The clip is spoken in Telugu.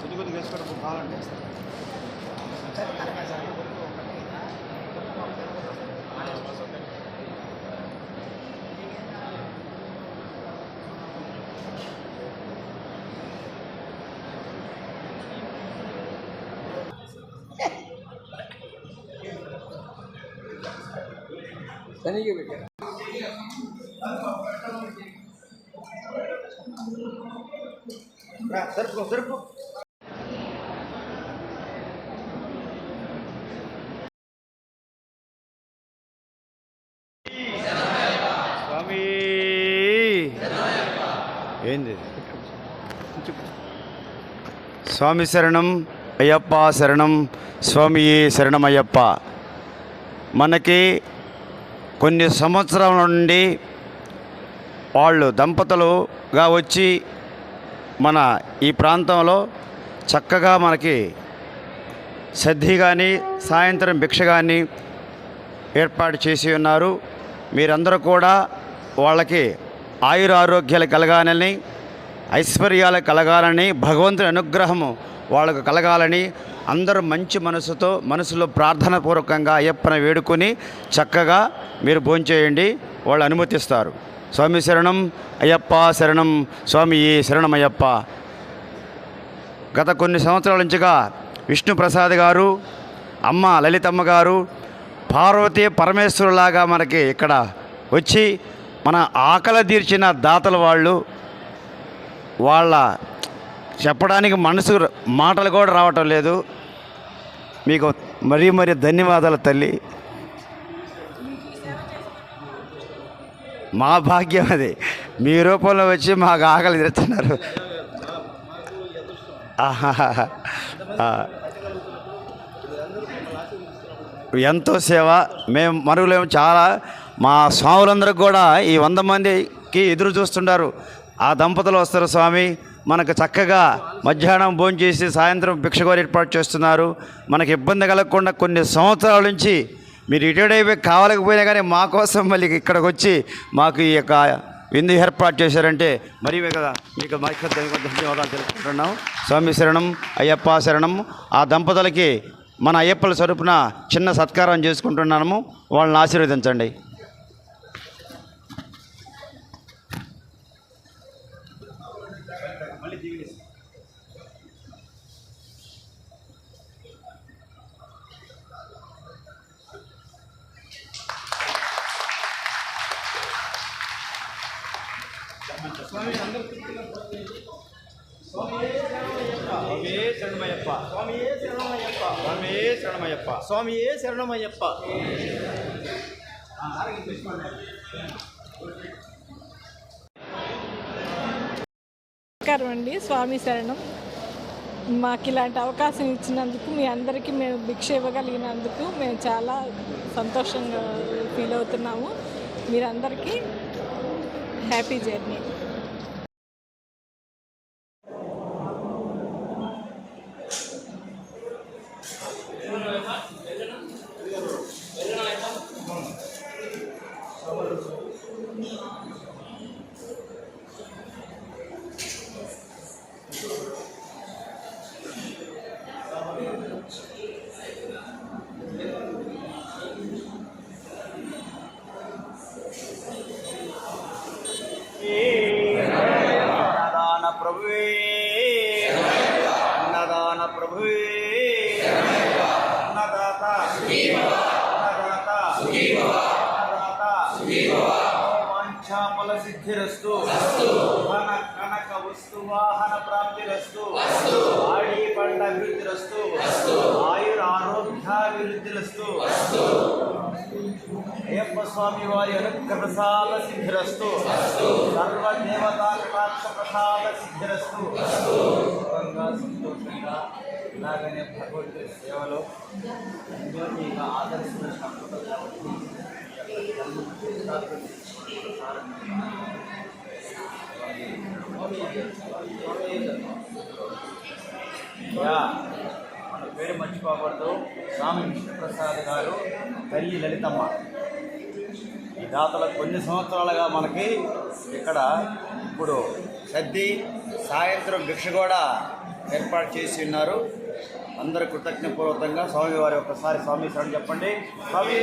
కొద్ది కొద్దిగా వేసుకోవడం కావాలంటే సరుపు సరుపు స్వామి ఏంది స్వామి శరణం అయ్యప్ప శరణం స్వామి శరణమయ్యప్ప. మనకి కొన్ని సంవత్సరాల నుండి వాళ్ళు దంపతులుగా వచ్చి మన ఈ ప్రాంతంలో చక్కగా మనకి సద్ది కానీ సాయంత్రం భిక్ష కానీ ఏర్పాటు చేసి ఉన్నారు. మీరందరూ కూడా వాళ్ళకి ఆయురారోగ్యాలు కలగాలని, ఐశ్వర్యాలు కలగాలని, భగవంతుని అనుగ్రహము వాళ్ళకు కలగాలని అందరూ మంచి మనసుతో మనసులో ప్రార్థనాపూర్వకంగా అయ్యప్పని వేడుకొని చక్కగా మీరు భోంచేయండి, వాళ్ళు అనుమతిస్తారు. స్వామి శరణం అయ్యప్ప శరణం స్వామి శరణమయ్యప్ప. గత కొన్ని సంవత్సరాల నుంచిగా విష్ణుప్రసాద్ గారు, అమ్మ లలితమ్మ గారు పార్వతీ పరమేశ్వరులాగా మనకి ఇక్కడ వచ్చి మన ఆకలి తీర్చిన దాతలు వాళ్ళు. వాళ్ళ చెప్పడానికి మనసు మాటలు కూడా రావటం లేదు. మీకు మరీ మరీ ధన్యవాదాలు తల్లి. మా భాగ్యం అది, మీ రూపంలో వచ్చి మాకు ఆకలి తీరుతున్నారు. ఎంతో సేవ. మేము మరుగులేము చాలా. మా స్వాములందరికీ కూడా ఈ 100 మందికి ఎదురు చూస్తుంటారు. ఆ దంపతులు వస్తారు స్వామి, మనకు చక్కగా మధ్యాహ్నం భోజనం చేసి సాయంత్రం భిక్ష కూడా ఏర్పాటు చేస్తున్నారు. మనకి ఇబ్బంది కలగకుండా కొన్ని సంవత్సరాల నుంచి మీరు రిటైర్డ్ అయిపోయి కావాలకపోయినా కానీ మా కోసం మళ్ళీ ఇక్కడికి వచ్చి మాకు ఈ యొక్క విందు ఏర్పాటు చేశారంటే మరి కదా మీకు ధన్యవాదాలు తెలుసుకుంటున్నాం. స్వామి శరణం అయ్యప్ప శరణం. ఆ దంపతులకి మన అయ్యప్పల స్వరూపున చిన్న సత్కారం చేసుకుంటున్నాము, వాళ్ళని ఆశీర్వదించండి. స్వామి శరణమయ్యప్ప, స్వామి శరణమయ్యప్ప, స్వామి శరణమయ్యప్ప, స్వామి శరణమయ్యప్ప. నమస్కారం అండి. స్వామి శరణం. మాకు ఇలాంటి అవకాశం ఇచ్చినందుకు, మీ అందరికీ మేము భిక్ష ఇవ్వగలిగినందుకు మేము చాలా సంతోషంగా ఫీల్ అవుతున్నాము. మీరందరికీ హ్యాపీ జర్నీ. ప్రభువే అన్నదాన ప్రభువే అన్నదాత అన్నదాత వాంఛాఫల సిద్ధిరస్తు, ధన కనక వస్తు వాహన ప్రాప్తిరస్తు, ఆడి పంట అభివృద్ధిరస్తు, ఆయురారోగ్యాభివృద్ధిరస్తు, అయ్యప్ప స్వామి వారి అనుగ్రహ ప్రసాద సిద్ధిరస్తు, సర్వదేవతా కటాక్ష ప్రసాద సిద్ధిరస్తు. సుఖంగా సంతోషంగా ఇలాగనే భగవద్గీత సేవలో మన పేరు మర్చిపోకూడదు. స్వామి విష్ణుప్రసాద్ గారు, తల్లి లలితమ్మ. ఈ దాతలకు కొన్ని సంవత్సరాలుగా మనకి ఇక్కడ ఇప్పుడు సద్ది సాయంత్రం భిక్ష కూడా ఏర్పాటు చేసి ఉన్నారు. అందరూ కృతజ్ఞపూర్వకంగా స్వామివారి ఒక్కసారి స్వామి శరణం చెప్పండి. స్వామి